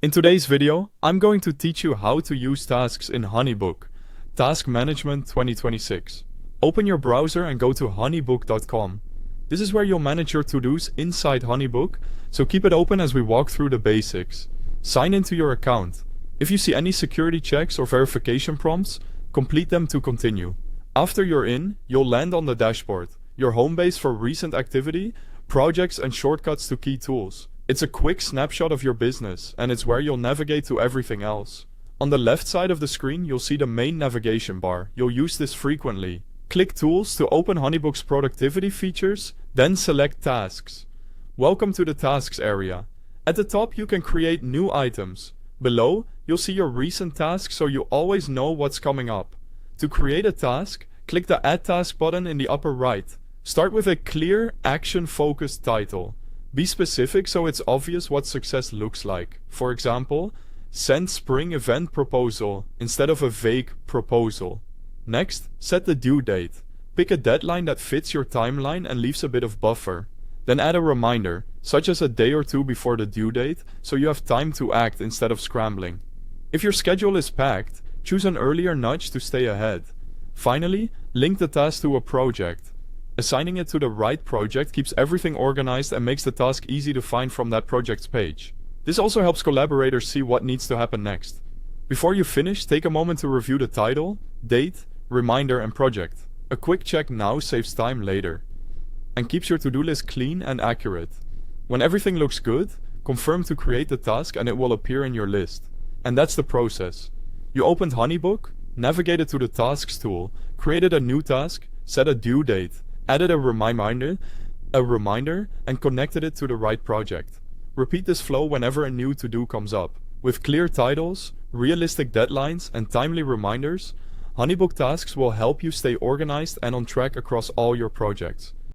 In today's video, I'm going to teach you how to use tasks in HoneyBook, Task Management 2026. Open your browser and go to honeybook.com. This is where you'll manage your to-dos inside HoneyBook, so keep it open as we walk through the basics. Sign into your account. If you see any security checks or verification prompts, complete them to continue. After you're in, you'll land on the dashboard, your home base for recent activity, projects and shortcuts to key tools. It's a quick snapshot of your business, and it's where you'll navigate to everything else. On the left side of the screen, you'll see the main navigation bar. You'll use this frequently. Click Tools to open HoneyBook's productivity features, then select Tasks. Welcome to the Tasks area. At the top, you can create new items. Below, you'll see your recent tasks so you always know what's coming up. To create a task, click the Add Task button in the upper right. Start with a clear, action-focused title. Be specific so it's obvious what success looks like. For example, send spring event proposal instead of a vague proposal. Next, set the due date. Pick a deadline that fits your timeline and leaves a bit of buffer. Then add a reminder, such as a day or two before the due date, so you have time to act instead of scrambling. If your schedule is packed, choose an earlier nudge to stay ahead. Finally, link the task to a project. Assigning it to the right project keeps everything organized and makes the task easy to find from that project's page. This also helps collaborators see what needs to happen next. Before you finish, take a moment to review the title, date, reminder, and project. A quick check now saves time later and keeps your to-do list clean and accurate. When everything looks good, confirm to create the task and it will appear in your list. And that's the process. You opened HoneyBook, navigated to the Tasks tool, created a new task, set a due date, added a reminder, and connected it to the right project. Repeat this flow whenever a new to-do comes up. With clear titles, realistic deadlines, and timely reminders, HoneyBook tasks will help you stay organized and on track across all your projects.